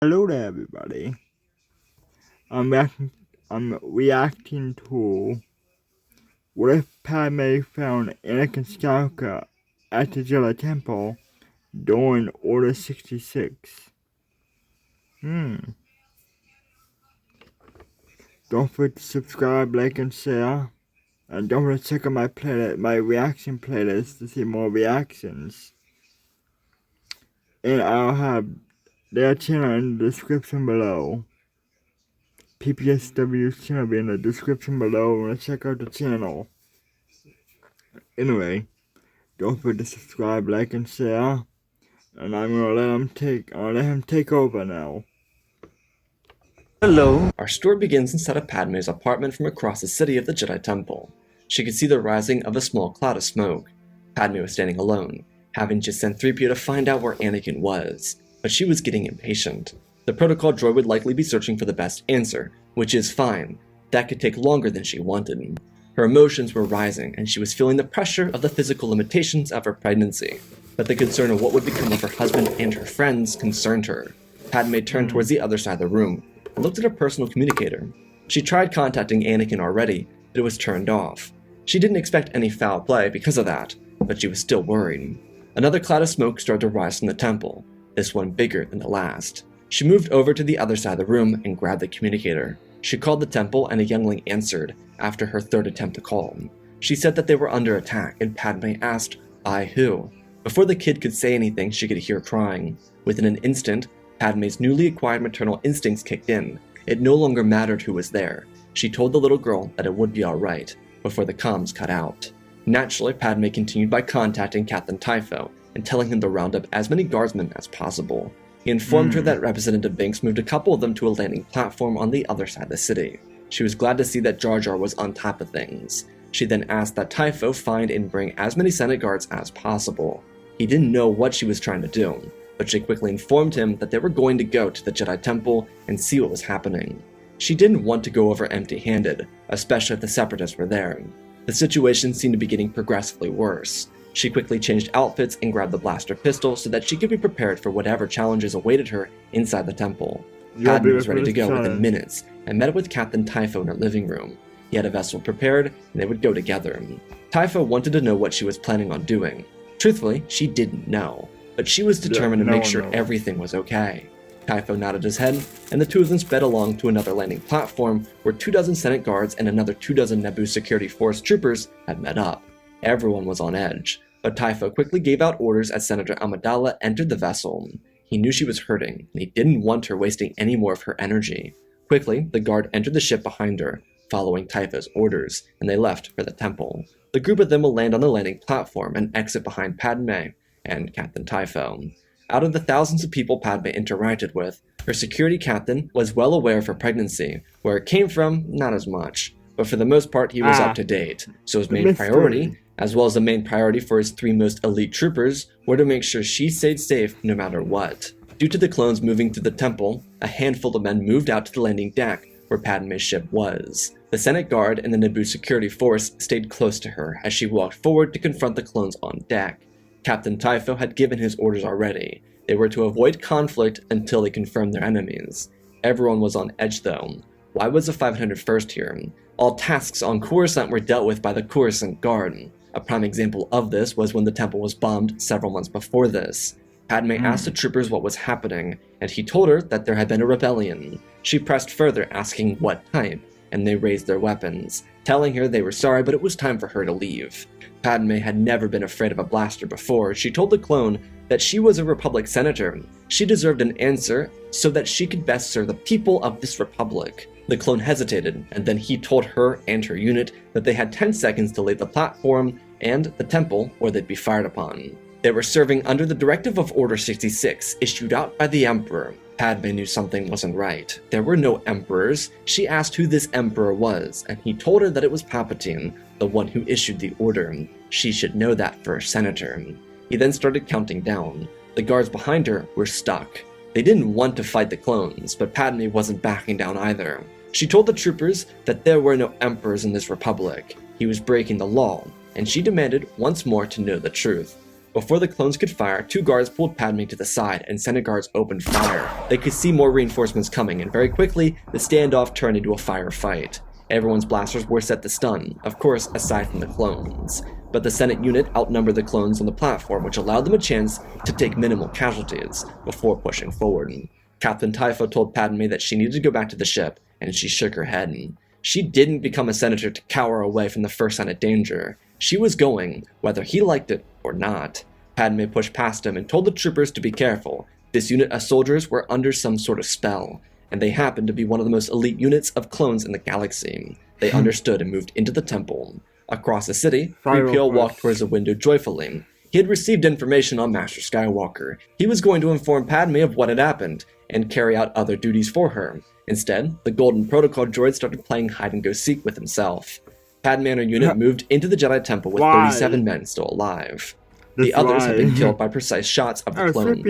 Hello there, everybody. I'm reacting, I'm reacting to what if Padme found Anakin Skywalker at the Jedi Temple during Order 66? Hmm. Don't forget to subscribe, like, and share. And don't forget to check out my reaction playlist to see more reactions. And I'll have their channel in the description below. PPSW's channel will be in the description below and check out the channel. Anyway, don't forget to subscribe, like, and share. And I'm gonna let him take over now. Hello. Our story begins inside of Padme's apartment from across the city of the Jedi Temple. She could see the rising of a small cloud of smoke. Padme was standing alone, having just sent 3PO to find out where Anakin was, but she was getting impatient. The protocol droid would likely be searching for the best answer, which is fine. That could take longer than she wanted. Her emotions were rising, and she was feeling the pressure of the physical limitations of her pregnancy, but the concern of what would become of her husband and her friends concerned her. Padme turned towards the other side of the room and looked at her personal communicator. She tried contacting Anakin already, but it was turned off. She didn't expect any foul play because of that, but she was still worried. Another cloud of smoke started to rise from the temple, this one bigger than the last. She moved over to the other side of the room and grabbed the communicator. She called the temple and a youngling answered after her third attempt to call. She said that they were under attack and Padme asked, "I who?" Before the kid could say anything, she could hear crying. Within an instant, Padme's newly acquired maternal instincts kicked in. It no longer mattered who was there. She told the little girl that it would be alright, before the comms cut out. Naturally, Padme continued by contacting Captain Typho and telling him to round up as many guardsmen as possible. He informed her that Representative Binks moved a couple of them to a landing platform on the other side of the city. She was glad to see that Jar Jar was on top of things. She then asked that Typho find and bring as many Senate guards as possible. He didn't know what she was trying to do, but she quickly informed him that they were going to go to the Jedi Temple and see what was happening. She didn't want to go over empty-handed, especially if the Separatists were there. The situation seemed to be getting progressively worse. She quickly changed outfits and grabbed the blaster pistol so that she could be prepared for whatever challenges awaited her inside the temple. Padme was ready to go within minutes and met up with Captain Typho in her living room. He had a vessel prepared and they would go together. Typho wanted to know what she was planning on doing. Truthfully, she didn't know, but she was determined to make sure everything was okay. Typho nodded his head, and the two of them sped along to another landing platform where 24 Senate guards and another 24 Naboo Security Force troopers had met up. Everyone was on edge, but Typho quickly gave out orders as Senator Amidala entered the vessel. He knew she was hurting, and he didn't want her wasting any more of her energy. Quickly, the guard entered the ship behind her, following Typho's orders, and they left for the temple. The group of them will land on the landing platform and exit behind Padme and Captain Typho. Out of the thousands of people Padme interacted with, her security captain was well aware of her pregnancy. Where it came from, not as much. But for the most part, he was up to date. So his main priority, as well as the main priority for his three most elite troopers, were to make sure she stayed safe no matter what. Due to the clones moving through the temple, a handful of men moved out to the landing deck where Padme's ship was. The Senate Guard and the Naboo Security Force stayed close to her as she walked forward to confront the clones on deck. Captain Typho had given his orders already. They were to avoid conflict until they confirmed their enemies. Everyone was on edge though. Why was the 501st here? All tasks on Coruscant were dealt with by the Coruscant Guard. A prime example of this was when the temple was bombed several months before this. Padme asked the troopers what was happening, and he told her that there had been a rebellion. She pressed further, asking what type, and they raised their weapons, telling her they were sorry but it was time for her to leave. Padme had never been afraid of a blaster before. She told the clone that she was a Republic senator. She deserved an answer so that she could best serve the people of this Republic. The clone hesitated, and then he told her and her unit that they had 10 seconds to leave the platform and the temple or they'd be fired upon. They were serving under the directive of Order 66, issued out by the Emperor. Padme knew something wasn't right. There were no emperors. She asked who this emperor was, and he told her that it was Palpatine, the one who issued the order. She should know that for a senator. He then started counting down. The guards behind her were stuck. They didn't want to fight the clones, but Padme wasn't backing down either. She told the troopers that there were no emperors in this republic. He was breaking the law, and she demanded once more to know the truth. Before the clones could fire, 2 guards pulled Padme to the side and Senate guards opened fire. They could see more reinforcements coming, and very quickly, the standoff turned into a firefight. Everyone's blasters were set to stun, of course, aside from the clones. But the Senate unit outnumbered the clones on the platform, which allowed them a chance to take minimal casualties before pushing forward. Captain Typho told Padme that she needed to go back to the ship, and she shook her head. She didn't become a senator to cower away from the first sign of danger. She was going, whether he liked it or not. Padme pushed past him and told the troopers to be careful. This unit of soldiers were under some sort of spell, and they happened to be one of the most elite units of clones in the galaxy. They understood and moved into the temple. Across the city, 3PO walked towards the window joyfully. He had received information on Master Skywalker. He was going to inform Padme of what had happened, and carry out other duties for her. Instead, the Golden Protocol droid started playing hide-and-go-seek with himself. Padme and her unit moved into the Jedi Temple with 37 men still alive. The others had been killed by precise shots of the clones.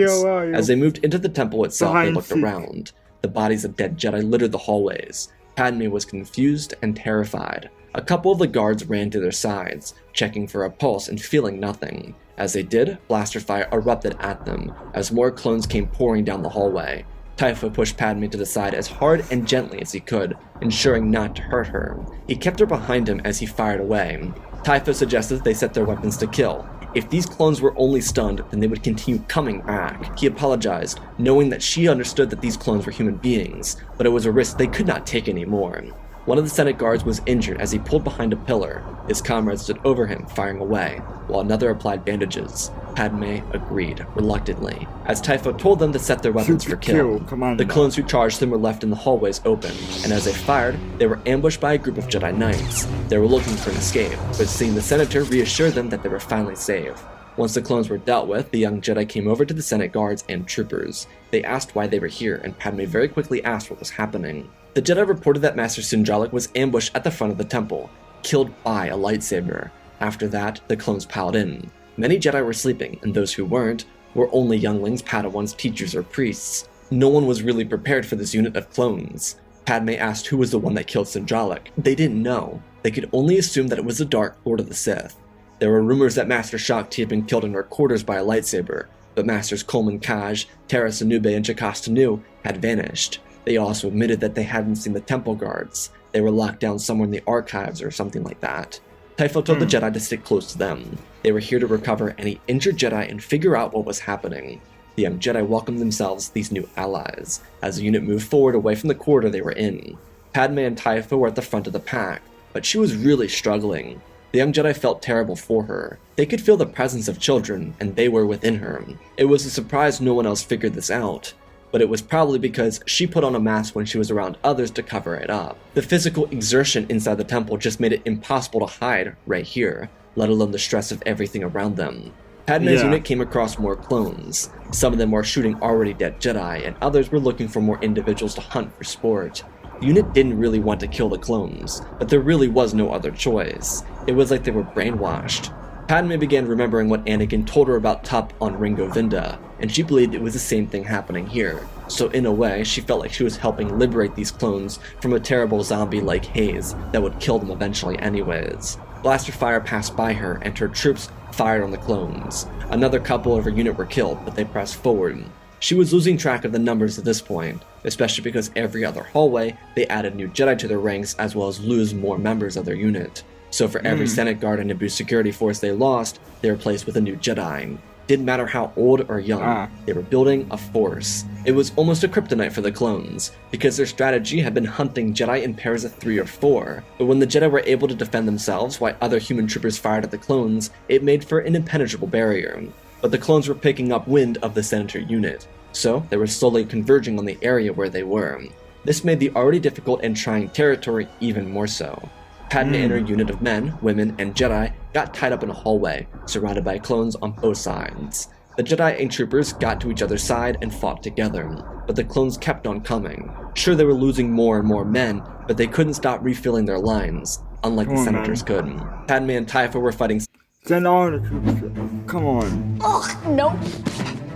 As they moved into the temple itself, they looked around. The bodies of dead Jedi littered the hallways. Padme was confused and terrified. A couple of the guards ran to their sides, checking for a pulse and feeling nothing. As they did, blaster fire erupted at them, as more clones came pouring down the hallway. Typho pushed Padme to the side as hard and gently as he could, ensuring not to hurt her. He kept her behind him as he fired away. Typho suggested they set their weapons to kill. If these clones were only stunned, then they would continue coming back. He apologized, knowing that she understood that these clones were human beings, but it was a risk they could not take anymore. One of the Senate guards was injured as he pulled behind a pillar. His comrades stood over him, firing away, while another applied bandages. Padme agreed, reluctantly, as Typho told them to set their weapons for kill. The clones who charged them were left in the hallways open, and as they fired, they were ambushed by a group of Jedi Knights. They were looking for an escape, but seeing the Senator reassured them that they were finally safe. Once the clones were dealt with, the young Jedi came over to the Senate guards and troopers. They asked why they were here, and Padme very quickly asked what was happening. The Jedi reported that Master Sinjalak was ambushed at the front of the temple, killed by a lightsaber. After that, the clones piled in. Many Jedi were sleeping, and those who weren't were only younglings, Padawans, teachers, or priests. No one was really prepared for this unit of clones. Padme asked who was the one that killed Sinjalak. They didn't know. They could only assume that it was the Dark Lord of the Sith. There were rumors that Master Shakti had been killed in her quarters by a lightsaber, but Masters Coleman Kaj, Terra Sanube, and Jocasta Nu had vanished. They also admitted that they hadn't seen the temple guards. They were locked down somewhere in the archives or something like that. Typho told the Jedi to stick close to them. They were here to recover any injured Jedi and figure out what was happening. The young Jedi welcomed themselves these new allies, as the unit moved forward away from the corridor they were in. Padme and Typho were at the front of the pack, but she was really struggling. The young Jedi felt terrible for her. They could feel the presence of children, and they were within her. It was a surprise no one else figured this out, but it was probably because she put on a mask when she was around others to cover it up. The physical exertion inside the temple just made it impossible to hide right here, let alone the stress of everything around them. Padme's unit came across more clones. Some of them were shooting already dead Jedi, and others were looking for more individuals to hunt for sport. The unit didn't really want to kill the clones, but there really was no other choice. It was like they were brainwashed. Padme began remembering what Anakin told her about Tup on Ringo Vinda, and she believed it was the same thing happening here. So in a way, she felt like she was helping liberate these clones from a terrible zombie-like haze that would kill them eventually anyways. Blaster fire passed by her, and her troops fired on the clones. Another couple of her unit were killed, but they pressed forward. She was losing track of the numbers at this point, especially because every other hallway, they added new Jedi to their ranks as well as lose more members of their unit. So for every Senate guard and Naboo security force they lost, they were replaced with a new Jedi. Didn't matter how old or young, they were building a force. It was almost a kryptonite for the clones, because their strategy had been hunting Jedi in pairs of 3 or 4, but when the Jedi were able to defend themselves while other human troopers fired at the clones, it made for an impenetrable barrier. But the clones were picking up wind of the Senator unit, so they were slowly converging on the area where they were. This made the already difficult and trying territory even more so. Padme and her unit of men, women, and Jedi got tied up in a hallway, surrounded by clones on both sides. The Jedi and troopers got to each other's side and fought together, but the clones kept on coming. Sure, they were losing more and more men, but they couldn't stop refilling their lines, unlike the Senators could. Padme and Typho were fighting. Send all the troops. Come on. Ugh, nope.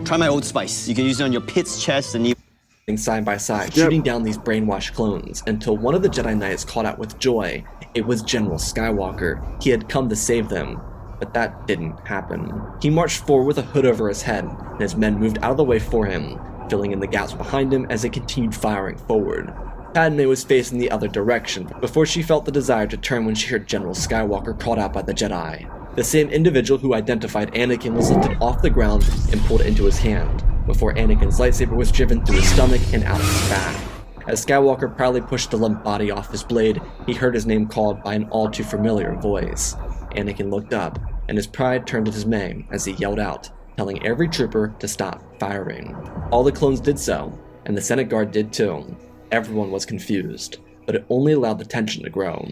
Try my Old Spice. You can use it on your pit's chest and you... side by side, shooting down these brainwashed clones, until one of the Jedi Knights called out with joy. It was General Skywalker. He had come to save them. but that didn't happen. He marched forward with a hood over his head, and his men moved out of the way for him, filling in the gaps behind him as they continued firing forward. Padme was facing the other direction before she felt the desire to turn when she heard General Skywalker called out by the Jedi. The same individual who identified Anakin was lifted off the ground and pulled into his hand, before Anakin's lightsaber was driven through his stomach and out of his back. As Skywalker proudly pushed the limp body off his blade, he heard his name called by an all too familiar voice. Anakin looked up, and his pride turned to dismay as he yelled out, telling every trooper to stop firing. All the clones did so, and the Senate Guard did too. Everyone was confused, but it only allowed the tension to grow.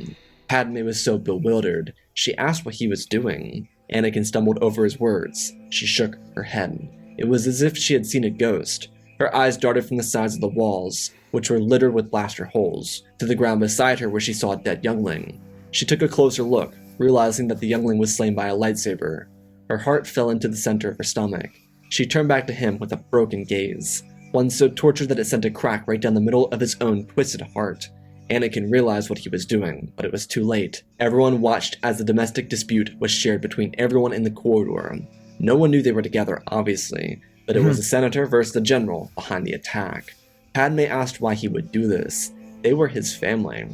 Padme was so bewildered, she asked what he was doing. Anakin stumbled over his words. She shook her head. It was as if she had seen a ghost. Her eyes darted from the sides of the walls, which were littered with blaster holes, to the ground beside her where she saw a dead youngling. She took a closer look, realizing that the youngling was slain by a lightsaber. Her heart fell into the center of her stomach. She turned back to him with a broken gaze, one so tortured that it sent a crack right down the middle of his own twisted heart. Anakin realized what he was doing, but it was too late. Everyone watched as the domestic dispute was shared between everyone in the corridor. No one knew they were together, obviously, but it was the senator versus the general behind the attack. Padme asked why he would do this. They were his family.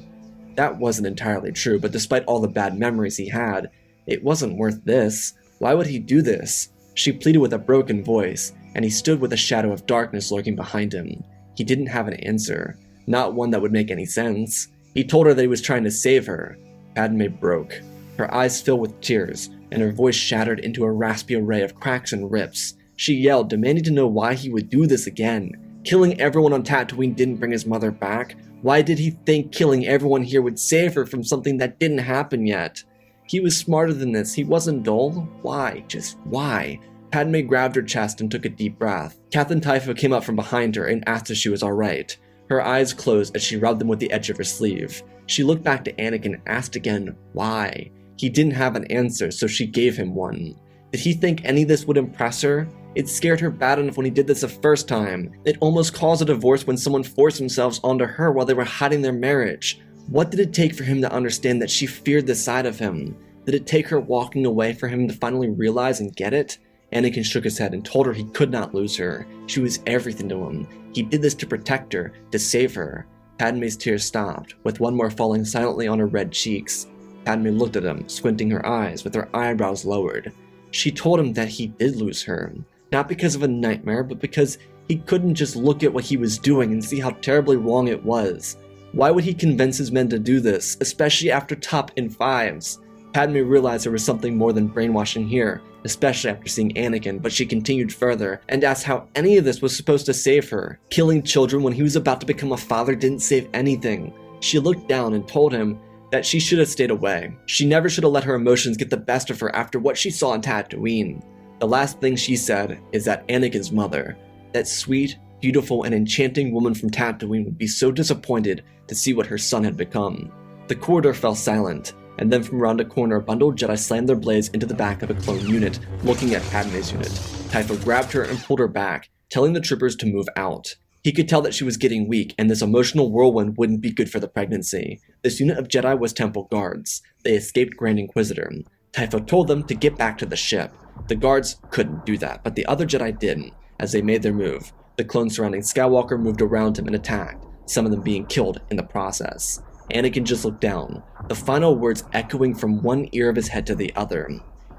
That wasn't entirely true, but despite all the bad memories he had, it wasn't worth this. Why would he do this? She pleaded with a broken voice, and he stood with a shadow of darkness lurking behind him. He didn't have an answer, not one that would make any sense. He told her that he was trying to save her. Padme broke. Her eyes filled with tears, and her voice shattered into a raspy array of cracks and rips. She yelled, demanding to know why he would do this again. Killing everyone on Tatooine didn't bring his mother back. Why did he think killing everyone here would save her from something that didn't happen yet? He was smarter than this. He wasn't dull. Why? Just why? Padme grabbed her chest and took a deep breath. Captain Typho came up from behind her and asked if she was alright. Her eyes closed as she rubbed them with the edge of her sleeve. She looked back to Anakin and asked again, why? He didn't have an answer, so she gave him one. Did he think any of this would impress her? It scared her bad enough when he did this the first time. It almost caused a divorce when someone forced themselves onto her while they were hiding their marriage. What did it take for him to understand that she feared this side of him? Did it take her walking away for him to finally realize and get it? Anakin shook his head and told her he could not lose her. She was everything to him. He did this to protect her, to save her. Padme's tears stopped, with one more falling silently on her red cheeks. Padme looked at him, squinting her eyes, with her eyebrows lowered. She told him that he did lose her. Not because of a nightmare, but because he couldn't just look at what he was doing and see how terribly wrong it was. Why would he convince his men to do this, especially after top in 5s? Padme realized there was something more than brainwashing here, especially after seeing Anakin, but she continued further and asked how any of this was supposed to save her. Killing children when he was about to become a father didn't save anything. She looked down and told him that she should have stayed away. She never should have let her emotions get the best of her after what she saw on Tatooine. The last thing she said is that Anakin's mother, that sweet, beautiful, and enchanting woman from Tatooine, would be so disappointed to see what her son had become. The corridor fell silent, and then from around a corner a bundle of Jedi slammed their blades into the back of a clone unit, looking at Padme's unit. Typho grabbed her and pulled her back, telling the troopers to move out. He could tell that she was getting weak, and this emotional whirlwind wouldn't be good for the pregnancy. This unit of Jedi was Temple guards. They escaped Grand Inquisitor. Typho told them to get back to the ship. The guards couldn't do that, but the other Jedi didn't. As they made their move, the clones surrounding Skywalker moved around him and attacked, some of them being killed in the process. Anakin just looked down, the final words echoing from one ear of his head to the other.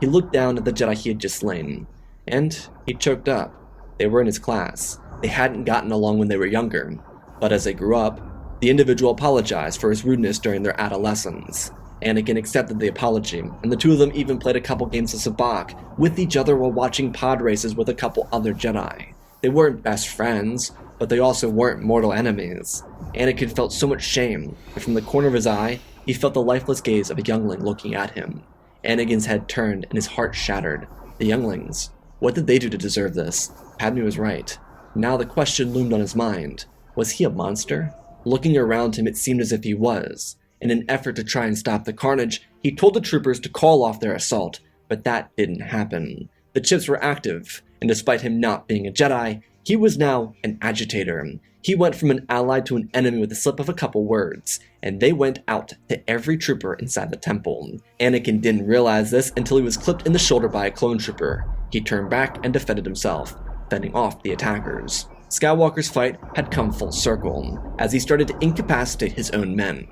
He looked down at the Jedi he had just slain, and he choked up. They were in his class. They hadn't gotten along when they were younger, but as they grew up, the individual apologized for his rudeness during their adolescence. Anakin accepted the apology, and the two of them even played a couple games of sabacc with each other while watching pod races with a couple other Jedi. They weren't best friends, but they also weren't mortal enemies. Anakin felt so much shame, and from the corner of his eye, he felt the lifeless gaze of a youngling looking at him. Anakin's head turned and his heart shattered. The younglings. What did they do to deserve this? Padme was right. Now the question loomed on his mind. Was he a monster? Looking around him, it seemed as if he was. In an effort to try and stop the carnage, he told the troopers to call off their assault, but that didn't happen. The chips were active, and despite him not being a Jedi, He was now an agitator. He went from an ally to an enemy with the slip of a couple words, and they went out to every trooper inside the temple. Anakin didn't realize this until he was clipped in the shoulder by a clone trooper. He turned back and defended himself, fending off the attackers. Skywalker's fight had come full circle, as he started to incapacitate his own men.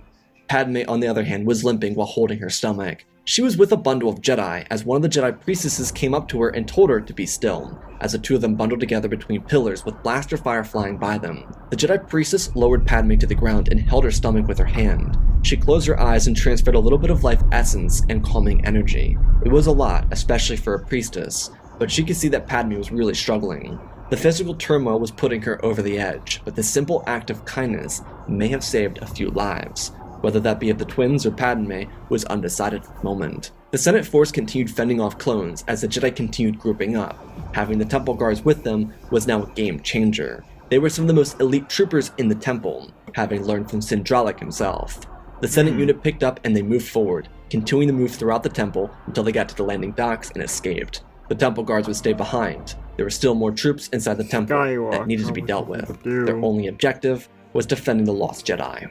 Padme, on the other hand, was limping while holding her stomach. She was with a bundle of Jedi, as one of the Jedi priestesses came up to her and told her to be still, as the two of them bundled together between pillars with blaster fire flying by them. The Jedi priestess lowered Padme to the ground and held her stomach with her hand. She closed her eyes and transferred a little bit of life essence and calming energy. It was a lot, especially for a priestess, but she could see that Padme was really struggling. The physical turmoil was putting her over the edge, but the simple act of kindness may have saved a few lives. Whether that be of the twins or Padme was undecided at the moment. The Senate force continued fending off clones as the Jedi continued grouping up. Having the temple guards with them was now a game changer. They were some of the most elite troopers in the temple, having learned from Sindralik himself. The Senate unit picked up and they moved forward, continuing to move throughout the temple until they got to the landing docks and escaped. The temple guards would stay behind. There were still more troops inside the temple that needed to be dealt with. Their only objective was defending the lost Jedi.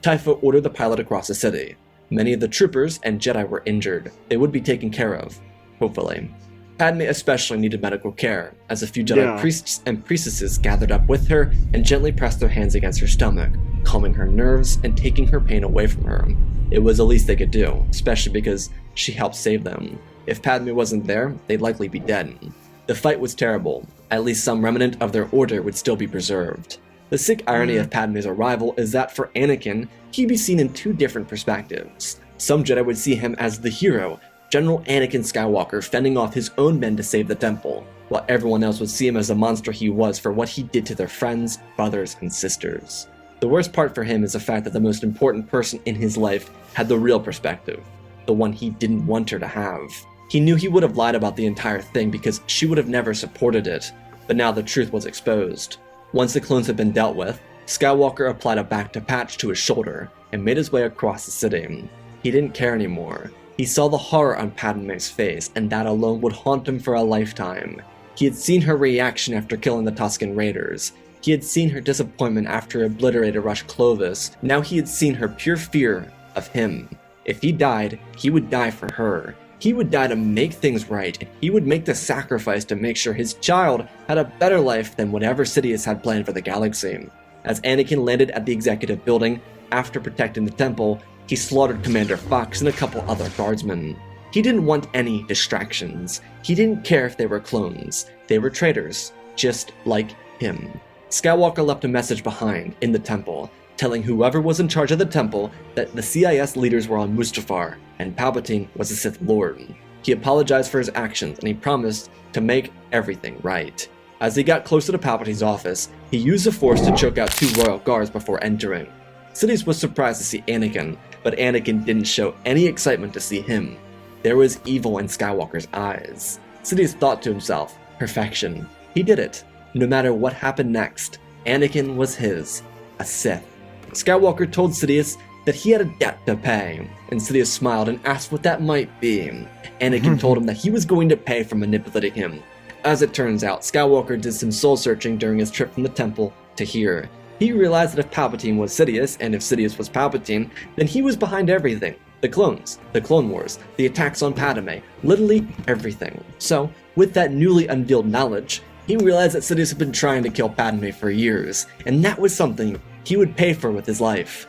Typho ordered the pilot across the city. Many of the troopers and Jedi were injured. They would be taken care of, hopefully. Padme especially needed medical care, as a few Jedi priests and priestesses gathered up with her and gently pressed their hands against her stomach, calming her nerves and taking her pain away from her. It was the least they could do, especially because she helped save them. If Padme wasn't there, they'd likely be dead. The fight was terrible. At least some remnant of their order would still be preserved. The sick irony of Padme's arrival is that for Anakin, he'd be seen in two different perspectives. Some Jedi would see him as the hero, General Anakin Skywalker fending off his own men to save the temple, while everyone else would see him as the monster he was for what he did to their friends, brothers, and sisters. The worst part for him is the fact that the most important person in his life had the real perspective, the one he didn't want her to have. He knew he would have lied about the entire thing because she would have never supported it, but now the truth was exposed. Once the clones had been dealt with, Skywalker applied a Bacta patch to his shoulder and made his way across the city. He didn't care anymore. He saw the horror on Padme's face, and that alone would haunt him for a lifetime. He had seen her reaction after killing the Tusken Raiders. He had seen her disappointment after obliterating Rush Clovis. Now he had seen her pure fear of him. If he died, he would die for her. He would die to make things right, and he would make the sacrifice to make sure his child had a better life than whatever Sidious had planned for the galaxy. As Anakin landed at the executive building, after protecting the temple, he slaughtered Commander Fox and a couple other guardsmen. He didn't want any distractions. He didn't care if they were clones. They were traitors, just like him. Skywalker left a message behind in the temple, telling whoever was in charge of the temple that the CIS leaders were on Mustafar, and Palpatine was a Sith Lord. He apologized for his actions, and he promised to make everything right. As he got closer to Palpatine's office, he used the Force to choke out two royal guards before entering. Sidious was surprised to see Anakin, but Anakin didn't show any excitement to see him. There was evil in Skywalker's eyes. Sidious thought to himself, perfection. He did it. No matter what happened next, Anakin was his, a Sith. Skywalker told Sidious that he had a debt to pay, and Sidious smiled and asked what that might be. Anakin told him that he was going to pay for manipulating him. As it turns out, Skywalker did some soul-searching during his trip from the temple to here. He realized that if Palpatine was Sidious, and if Sidious was Palpatine, then he was behind everything. The clones, the Clone Wars, the attacks on Padme, literally everything. So, with that newly unveiled knowledge, he realized that Sidious had been trying to kill Padme for years, and that was something he would pay for with his life.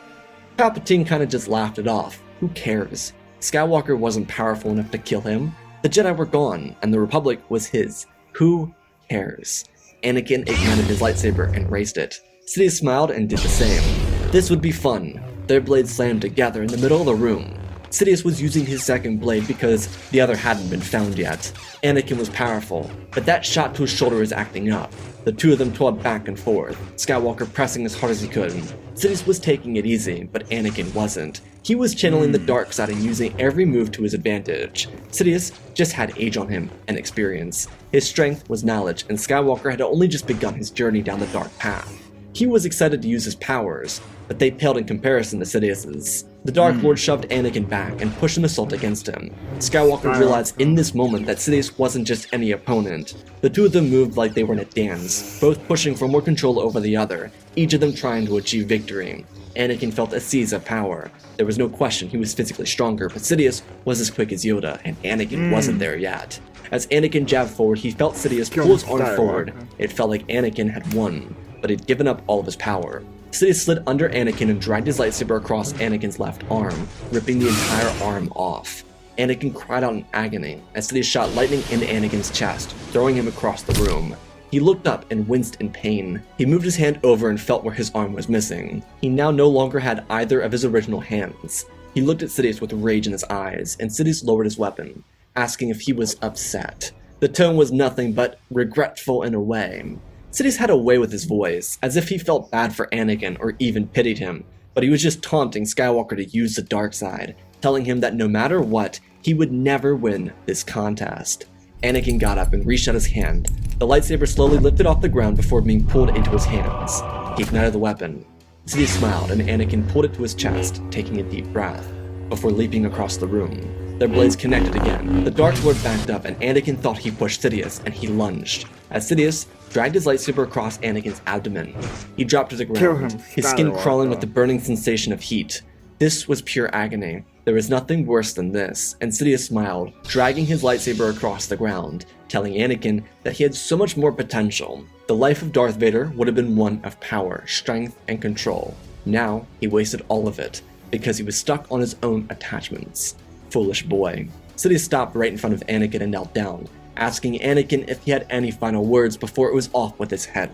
Palpatine kinda just laughed it off. Who cares? Skywalker wasn't powerful enough to kill him. The Jedi were gone, and the Republic was his. Who cares? Anakin ignited his lightsaber and raised it. Sidious smiled and did the same. This would be fun. Their blades slammed together in the middle of the room. Sidious was using his second blade because the other hadn't been found yet. Anakin was powerful, but that shot to his shoulder was acting up. The two of them toiled back and forth, Skywalker pressing as hard as he could. Sidious was taking it easy, but Anakin wasn't. He was channeling the dark side and using every move to his advantage. Sidious just had age on him and experience. His strength was knowledge, and Skywalker had only just begun his journey down the dark path. He was excited to use his powers, but they paled in comparison to Sidious's. The Dark Lord shoved Anakin back and pushed an assault against him. Skywalker realized in this moment that Sidious wasn't just any opponent. The two of them moved like they were in a dance, both pushing for more control over the other, each of them trying to achieve victory. Anakin felt a seize of power. There was no question he was physically stronger, but Sidious was as quick as Yoda, and Anakin wasn't there yet. As Anakin jabbed forward, he felt Sidious pull his arm forward. It felt like Anakin had won, but he'd given up all of his power. Sidious slid under Anakin and dragged his lightsaber across Anakin's left arm, ripping the entire arm off. Anakin cried out in agony as Sidious shot lightning into Anakin's chest, throwing him across the room. He looked up and winced in pain. He moved his hand over and felt where his arm was missing. He now no longer had either of his original hands. He looked at Sidious with rage in his eyes, and Sidious lowered his weapon, asking if he was upset. The tone was nothing but regretful in a way. Sidious had a way with his voice, as if he felt bad for Anakin or even pitied him, but he was just taunting Skywalker to use the dark side, telling him that no matter what, he would never win this contest. Anakin got up and reached out his hand. The lightsaber slowly lifted off the ground before being pulled into his hands. He ignited the weapon. Sidious smiled and Anakin pulled it to his chest, taking a deep breath, before leaping across the room. Their blades connected again. The Dark Lord backed up and Anakin thought he pushed Sidious, and he lunged. As Sidious dragged his lightsaber across Anakin's abdomen, he dropped to the ground, his skin crawling with the burning sensation of heat. This was pure agony. There was nothing worse than this, and Sidious smiled, dragging his lightsaber across the ground, telling Anakin that he had so much more potential. The life of Darth Vader would have been one of power, strength, and control. Now, he wasted all of it, because he was stuck on his own attachments. Foolish boy. Sidious stopped right in front of Anakin and knelt down, asking Anakin if he had any final words before it was off with his head.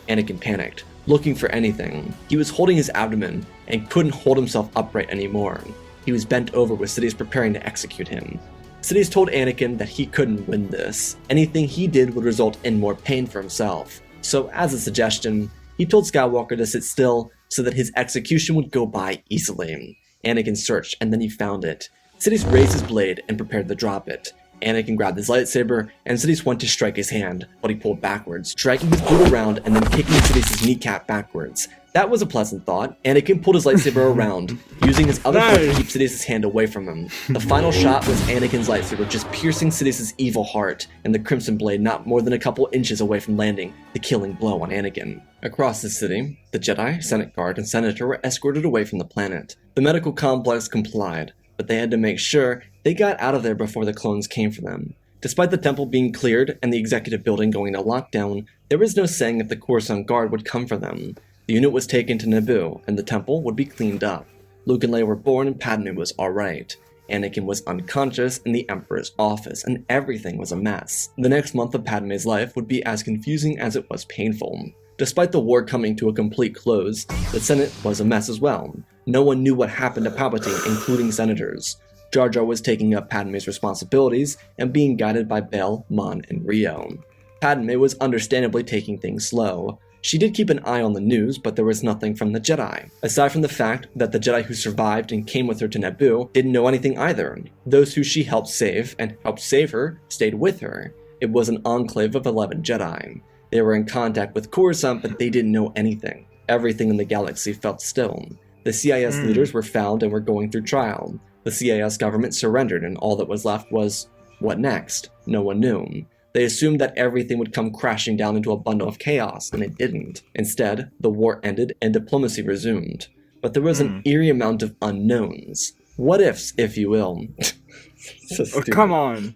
Anakin panicked, looking for anything. He was holding his abdomen and couldn't hold himself upright anymore. He was bent over with Sidious preparing to execute him. Sidious told Anakin that he couldn't win this. Anything he did would result in more pain for himself. So as a suggestion, he told Skywalker to sit still so that his execution would go by easily. Anakin searched and then he found it. Sidious raised his blade and prepared to drop it. Anakin grabbed his lightsaber, and Sidious went to strike his hand, but he pulled backwards, striking his boot around and then kicking Sidious's kneecap backwards. That was a pleasant thought. Anakin pulled his lightsaber around, using his other foot to keep Sidious's hand away from him. The final shot was Anakin's lightsaber just piercing Sidious's evil heart, and the crimson blade not more than a couple inches away from landing the killing blow on Anakin. Across the city, the Jedi, Senate Guard, and Senator were escorted away from the planet. The medical complex complied, but they had to make sure they got out of there before the clones came for them. Despite the temple being cleared and the executive building going into lockdown, there was no saying if the Coruscant Guard would come for them. The unit was taken to Naboo, and the temple would be cleaned up. Luke and Leia were born and Padme was alright. Anakin was unconscious in the Emperor's office, and everything was a mess. The next month of Padme's life would be as confusing as it was painful. Despite the war coming to a complete close, the Senate was a mess as well. No one knew what happened to Palpatine, including senators. Jar Jar was taking up Padme's responsibilities and being guided by Bail, Mon, and Rio. Padme was understandably taking things slow. She did keep an eye on the news, but there was nothing from the Jedi. Aside from the fact that the Jedi who survived and came with her to Naboo didn't know anything either. Those who she helped save and helped save her stayed with her. It was an enclave of 11 Jedi. They were in contact with Coruscant, but they didn't know anything. Everything in the galaxy felt still. The CIS leaders were found and were going through trial. The CIS government surrendered, and all that was left was, what next? No one knew. They assumed that everything would come crashing down into a bundle of chaos, and it didn't. Instead, the war ended and diplomacy resumed. But there was an eerie amount of unknowns. What ifs, if you will. So come on.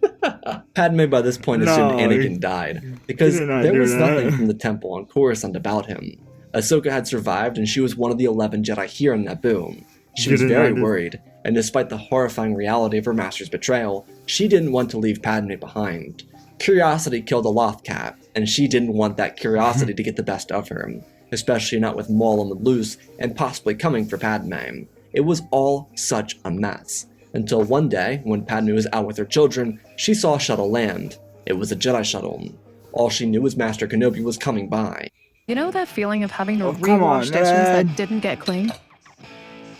Padme by this point assumed Anakin died, because there was nothing from the temple on Coruscant about him. Ahsoka had survived, and she was one of the 11 Jedi here in Naboo. She was very worried, and despite the horrifying reality of her master's betrayal, she didn't want to leave Padme behind. Curiosity killed a loth cat, and she didn't want that curiosity to get the best of her, especially not with Maul on the loose and possibly coming for Padme. It was all such a mess. Until one day, when Padme was out with her children, she saw a shuttle land. It was a Jedi shuttle. All she knew was Master Kenobi was coming by. You know that feeling of having to rewash dishes that didn't get clean?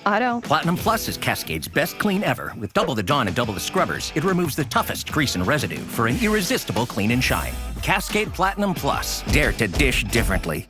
I don't. Platinum Plus is Cascade's best clean ever. With double the Dawn and double the scrubbers, it removes the toughest grease and residue for an irresistible clean and shine. Cascade Platinum Plus. Dare to dish differently.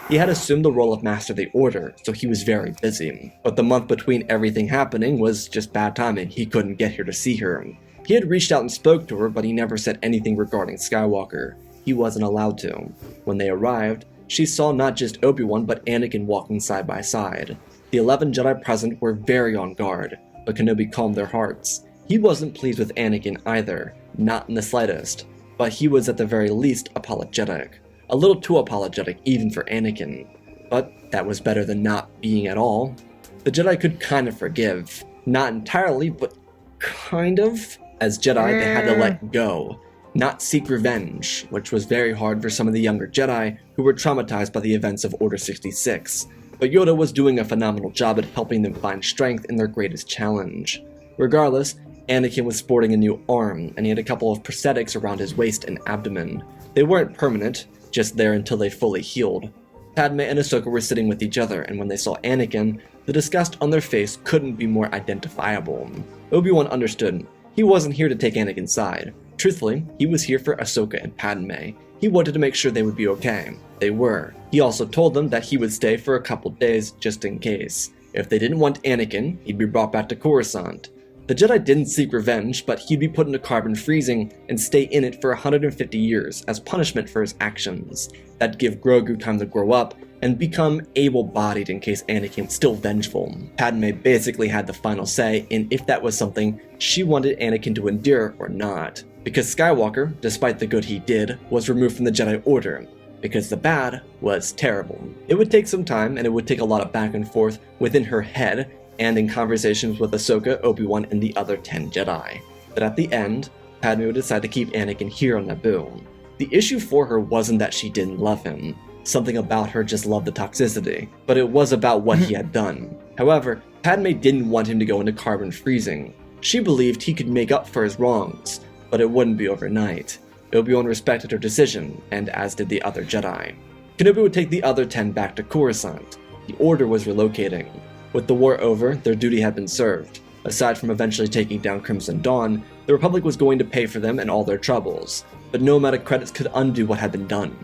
He had assumed the role of Master of the Order, so he was very busy. But the month between everything happening was just bad timing. He couldn't get here to see her. He had reached out and spoke to her, but he never said anything regarding Skywalker. He wasn't allowed to. When they arrived, she saw not just Obi-Wan but Anakin walking side by side. The 11 Jedi present were very on guard, but Kenobi calmed their hearts. He wasn't pleased with Anakin either, not in the slightest, but he was at the very least apologetic. A little too apologetic even for Anakin, but that was better than not being at all. The Jedi could kind of forgive, not entirely, but kind of. As Jedi, they had to let go, not seek revenge, which was very hard for some of the younger Jedi who were traumatized by the events of Order 66. But Yoda was doing a phenomenal job at helping them find strength in their greatest challenge. Regardless, Anakin was sporting a new arm, and he had a couple of prosthetics around his waist and abdomen. They weren't permanent, just there until they fully healed. Padme and Ahsoka were sitting with each other, and when they saw Anakin, the disgust on their face couldn't be more identifiable. Obi-Wan understood. He wasn't here to take Anakin's side. Truthfully, he was here for Ahsoka and Padme. He wanted to make sure they would be okay. They were. He also told them that he would stay for a couple days just in case. If they didn't want Anakin, he'd be brought back to Coruscant. The Jedi didn't seek revenge, but he'd be put into carbon freezing and stay in it for 150 years as punishment for his actions. That'd give Grogu time to grow up and become able-bodied in case Anakin was still vengeful. Padme basically had the final say in if that was something she wanted Anakin to endure or not. Because Skywalker, despite the good he did, was removed from the Jedi Order. Because the bad was terrible. It would take some time, and it would take a lot of back and forth within her head and in conversations with Ahsoka, Obi-Wan, and the other 10 Jedi. But at the end, Padme would decide to keep Anakin here on Naboo. The issue for her wasn't that she didn't love him. Something about her just loved the toxicity, but it was about what he had done. However, Padme didn't want him to go into carbon freezing. She believed he could make up for his wrongs, but it wouldn't be overnight. Obi-Wan respected her decision, and as did the other Jedi. Kenobi would take the other 10 back to Coruscant. The Order was relocating. With the war over, their duty had been served. Aside from eventually taking down Crimson Dawn, the Republic was going to pay for them and all their troubles, but no amount of credits could undo what had been done.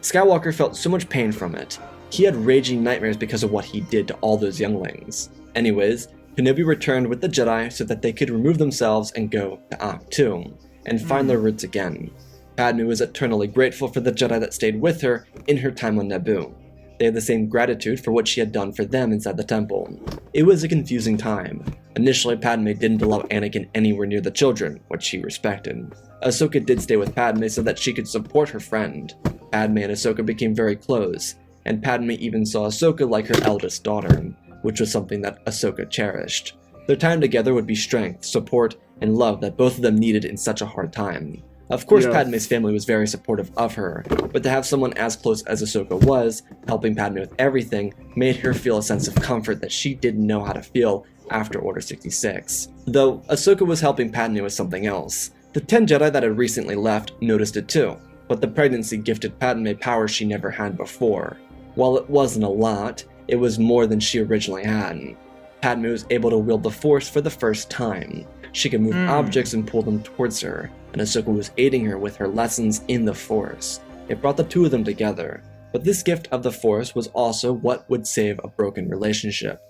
Skywalker felt so much pain from it. He had raging nightmares because of what he did to all those younglings. Anyways, Kenobi returned with the Jedi so that they could remove themselves and go to Ahch-To, and find their roots again. Padme was eternally grateful for the Jedi that stayed with her in her time on Naboo. They had the same gratitude for what she had done for them inside the temple. It was a confusing time. Initially, Padme didn't allow Anakin anywhere near the children, which she respected. Ahsoka did stay with Padme so that she could support her friend. Padme and Ahsoka became very close, and Padme even saw Ahsoka like her eldest daughter, which was something that Ahsoka cherished. Their time together would be strength, support, and love that both of them needed in such a hard time. Of course, Padme's family was very supportive of her, but to have someone as close as Ahsoka was, helping Padme with everything, made her feel a sense of comfort that she didn't know how to feel after Order 66. Though, Ahsoka was helping Padme with something else. The 10 Jedi that had recently left noticed it too, but the pregnancy gifted Padme powers she never had before. While it wasn't a lot, it was more than she originally had. Padme was able to wield the Force for the first time. She could move objects and pull them towards her, and Ahsoka was aiding her with her lessons in the Force. It brought the two of them together, but this gift of the Force was also what would save a broken relationship.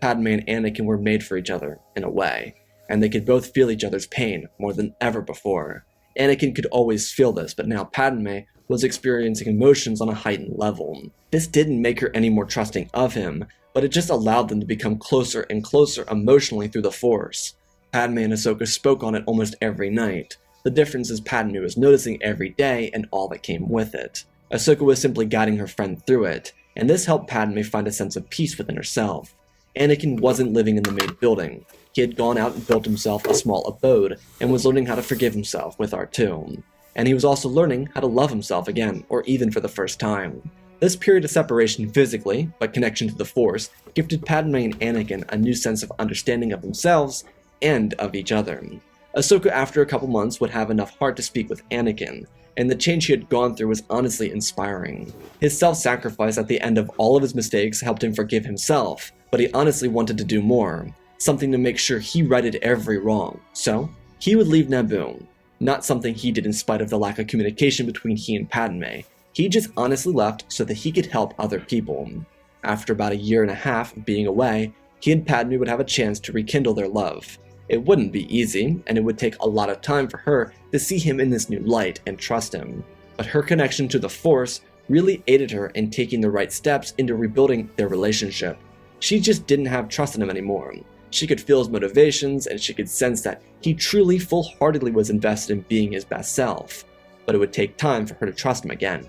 Padme and Anakin were made for each other, in a way, and they could both feel each other's pain more than ever before. Anakin could always feel this, but now Padme was experiencing emotions on a heightened level. This didn't make her any more trusting of him, but it just allowed them to become closer and closer emotionally through the Force. Padme and Ahsoka spoke on it almost every night. The difference is Padme was noticing every day and all that came with it. Ahsoka was simply guiding her friend through it, and this helped Padme find a sense of peace within herself. Anakin wasn't living in the main building. He had gone out and built himself a small abode, and was learning how to forgive himself with R2. And he was also learning how to love himself again, or even for the first time. This period of separation physically, but connection to the Force, gifted Padme and Anakin a new sense of understanding of themselves and of each other. Ahsoka, after a couple months, would have enough heart to speak with Anakin, and the change he had gone through was honestly inspiring. His self-sacrifice at the end of all of his mistakes helped him forgive himself, but he honestly wanted to do more, something to make sure he righted every wrong. So, he would leave Naboo. Not something he did in spite of the lack of communication between he and Padme. He just honestly left so that he could help other people. After about a year and a half of being away, he and Padme would have a chance to rekindle their love. It wouldn't be easy, and it would take a lot of time for her to see him in this new light and trust him. But her connection to the Force really aided her in taking the right steps into rebuilding their relationship. She just didn't have trust in him anymore. She could feel his motivations, and she could sense that he truly, full-heartedly was invested in being his best self. But it would take time for her to trust him again.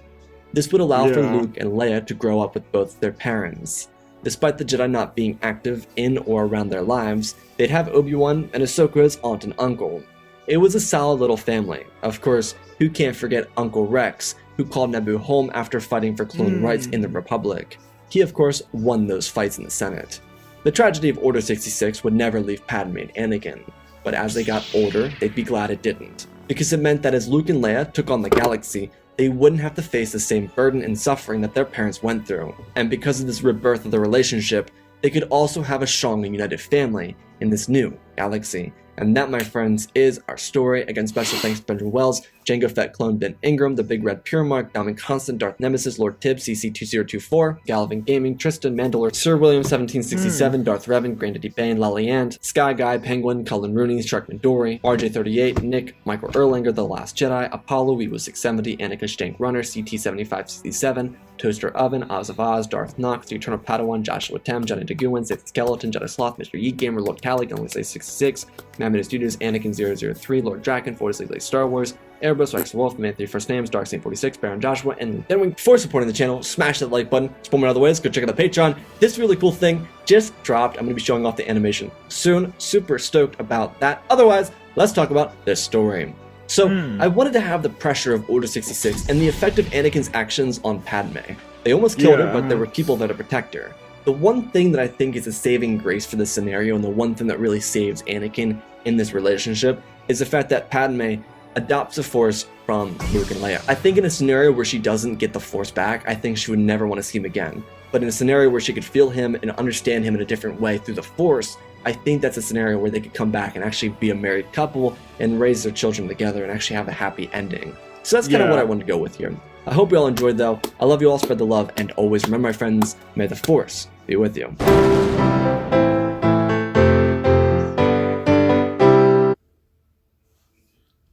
This would allow for Luke and Leia to grow up with both their parents. Despite the Jedi not being active in or around their lives, they'd have Obi-Wan and Ahsoka as aunt and uncle. It was a solid little family. Of course, who can't forget Uncle Rex, who called Naboo home after fighting for clone rights in the Republic. He, of course, won those fights in the Senate. The tragedy of Order 66 would never leave Padme and Anakin, but as they got older, they'd be glad it didn't, because it meant that as Luke and Leia took on the galaxy, they wouldn't have to face the same burden and suffering that their parents went through. And because of this rebirth of the relationship, they could also have a strong and united family in this new galaxy. And that, my friends, is our story. Again, special thanks to Benjamin Wells, Jango Fett Clone, Ben Ingram, The Big Red Pure Mark, Diamond Constant, Darth Nemesis, Lord Tibbs, CC2024, Galvin Gaming, Tristan, Mandalore, Sir William 1767, Darth Revan, Grandaddy Bane, Laliand, Sky Guy, Penguin, Cullen Rooney, Shark Midori, RJ38, Nick, Michael Erlanger, The Last Jedi, Apollo, Weewu 670, Anakin Stank Runner, CT7567, Toaster Oven, Oz of Oz, Darth Nox, The Eternal Padawan, Joshua Tem, Johnny DeGuin, Sixth Skeleton, Jedi Sloth, Mr. Yeet Gamer, Lord Cali, Gunley 66, Mammoth Studios, Anakin 003, Lord Draken, Force League Star Wars, Airbus, Rex Wolf, Man 3 First Names, Dark Saint 46, Baron Joshua, and then for supporting the channel, smash that like button. Support me in other ways, go check out the Patreon. This really cool thing just dropped. I'm going to be showing off the animation soon. Super stoked about that. Otherwise, let's talk about this story. So, I wanted to have the pressure of Order 66 and the effect of Anakin's actions on Padme. They almost killed her, but there were people there to protect her. The one thing that I think is a saving grace for this scenario, and the one thing that really saves Anakin in this relationship, is the fact that Padme adopts the Force from Luke and Leia. I think in a scenario where she doesn't get the Force back, I think she would never want to see him again. But in a scenario where she could feel him and understand him in a different way through the Force, I think that's a scenario where they could come back and actually be a married couple and raise their children together and actually have a happy ending. So that's kind of what I wanted to go with here. I hope you all enjoyed though. I love you all, spread the love, and always remember, my friends, may the Force be with you.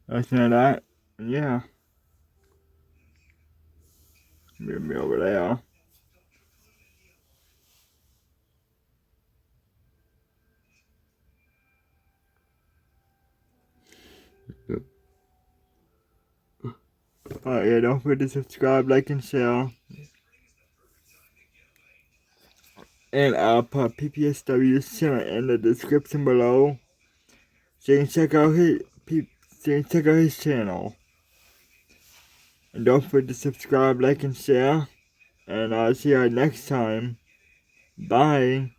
That's not that. Yeah. Maybe over there. Alright, yeah, don't forget to subscribe, like, and share. And I'll put PPSW's channel in the description below, so you can check out his channel. And don't forget to subscribe, like, and share. And I'll see you next time. Bye.